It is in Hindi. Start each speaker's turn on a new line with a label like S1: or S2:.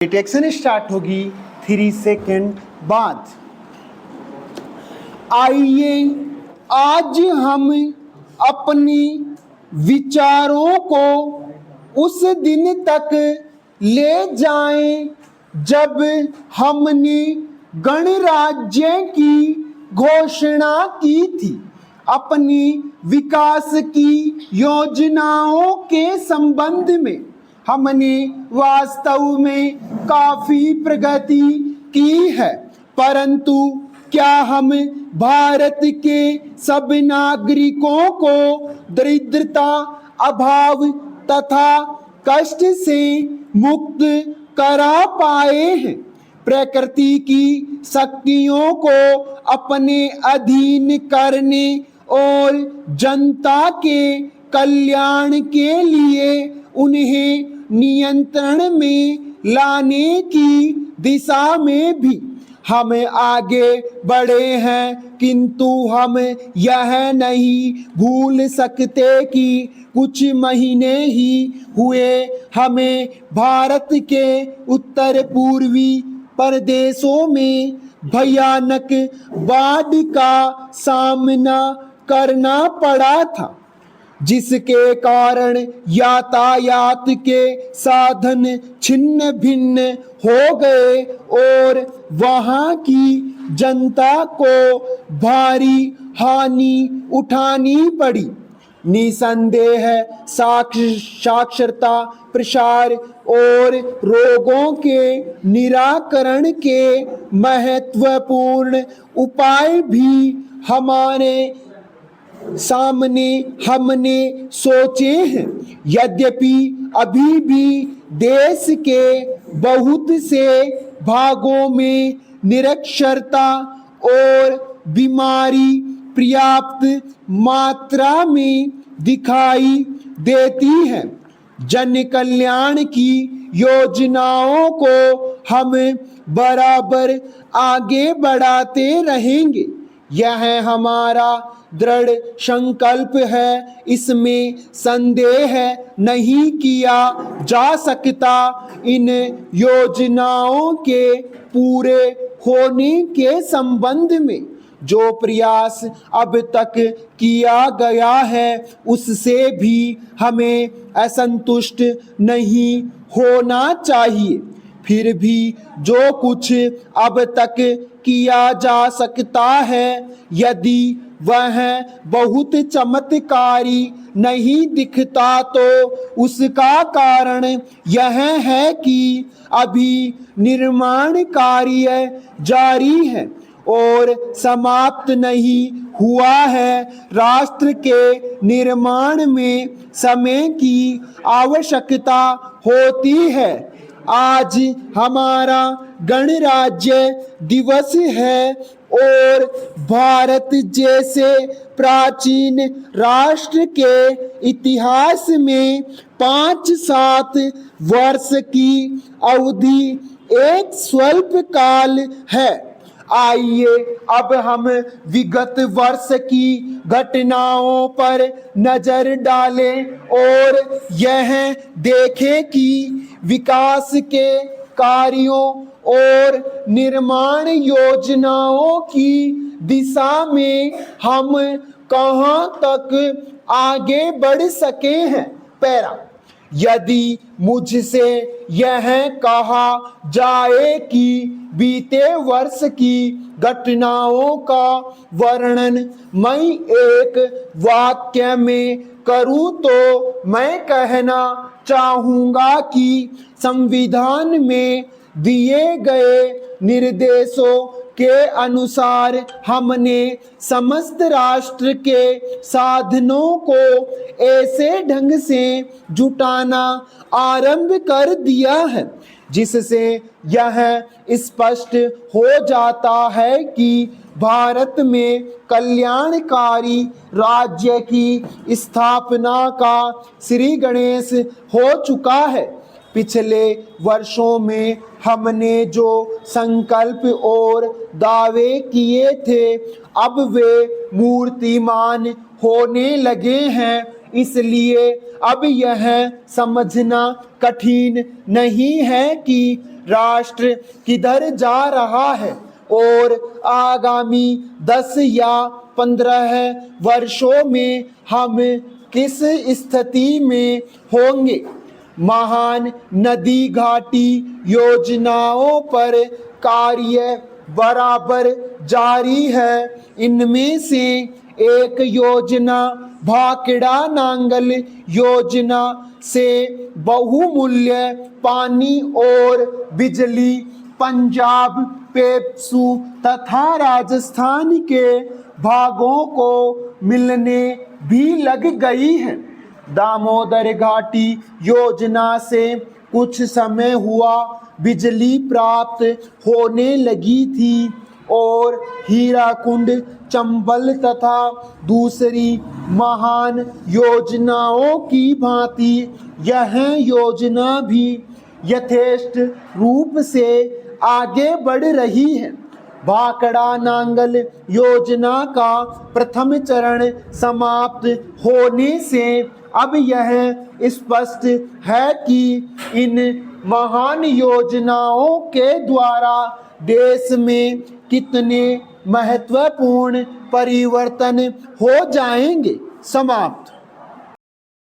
S1: डिटेक्शन स्टार्ट होगी 3 सेकेंड बाद। आइए आज हम अपनी विचारों को उस दिन तक ले जाएं जब हमने गणराज्य की घोषणा की थी। अपनी विकास की योजनाओं के संबंध में हमने वास्तव में काफी प्रगति की है, परंतु क्या हम भारत के सब नागरिकों को दरिद्रता, अभाव तथा कष्ट से मुक्त करा पाए हैं? प्रकृति की शक्तियों को अपने अधीन करने और जनता के कल्याण के लिए उन्हें नियंत्रण में लाने की दिशा में भी हम आगे बढ़े हैं, किंतु हम यह नहीं भूल सकते कि कुछ महीने ही हुए हमें भारत के उत्तर पूर्वी प्रदेशों में भयानक बाढ़ का सामना करना पड़ा था, जिसके कारण यातायात के साधन छिन्न भिन्न हो गए और वहां की जनता को भारी हानि उठानी पड़ी। निसंदेह साक्षरता, प्रसार और रोगों के निराकरण के महत्वपूर्ण उपाय भी हमारे सामने हमने सोचे हैं। यद्यपि अभी भी देश के बहुत से भागों में निरक्षरता और बीमारी पर्याप्त मात्रा में दिखाई देती है, जन कल्याण की योजनाओं को हम बराबर आगे बढ़ाते रहेंगे। यह हमारा दृढ़ संकल्प है, इसमें संदेह नहीं किया जा सकता। इन योजनाओं के पूरे होने के संबंध में जो प्रयास अब तक किया गया है उससे भी हमें असंतुष्ट नहीं होना चाहिए। फिर भी जो कुछ अब तक किया जा सकता है, यदि वह बहुत चमत्कारी नहीं दिखता तो उसका कारण यह है कि अभी निर्माण कार्य जारी है और समाप्त नहीं हुआ है। राष्ट्र के निर्माण में समय की आवश्यकता होती है। आज हमारा गणराज्य दिवस है और भारत जैसे प्राचीन राष्ट्र के इतिहास में 5-7 वर्ष की अवधि एक स्वल्प काल है। आइए अब हम विगत वर्ष की घटनाओं पर नजर डालें और यह देखें कि विकास के कार्यों और निर्माण योजनाओं की दिशा में हम कहां तक आगे बढ़ सके हैं। पैरा, यदि मुझसे यह कहा जाए कि बीते वर्ष की घटनाओं का वर्णन मैं एक वाक्य में करूं तो मैं कहना चाहूंगा कि संविधान में दिए गए निर्देशों के अनुसार हमने समस्त राष्ट्र के साधनों को ऐसे ढंग से जुटाना आरंभ कर दिया है जिससे यह स्पष्ट हो जाता है कि भारत में कल्याणकारी राज्य की स्थापना का श्री गणेश हो चुका है। पिछले वर्षों में हमने जो संकल्प और दावे किए थे अब वे मूर्तिमान होने लगे हैं। इसलिए अब यह समझना कठिन नहीं है कि राष्ट्र किधर जा रहा है और आगामी 10 या 15 वर्षों में हम किस स्थिति में होंगे। महान नदी घाटी योजनाओं पर कार्य बराबर जारी है। इनमें से एक योजना भाखड़ा नांगल योजना से बहुमूल्य पानी और बिजली पंजाब, पेप्सू तथा राजस्थान के भागों को मिलने भी लग गई है। दामोदर घाटी योजना से कुछ समय हुआ बिजली प्राप्त होने लगी थी और हीराकुंड, चंबल तथा दूसरी महान योजनाओं की भांति यह योजना भी यथेष्ट रूप से आगे बढ़ रही है। भाखड़ा नांगल योजना का प्रथम चरण समाप्त होने से अब यह स्पष्ट है कि इन महान योजनाओं के द्वारा देश में कितने महत्वपूर्ण परिवर्तन हो जाएंगे। समाप्त।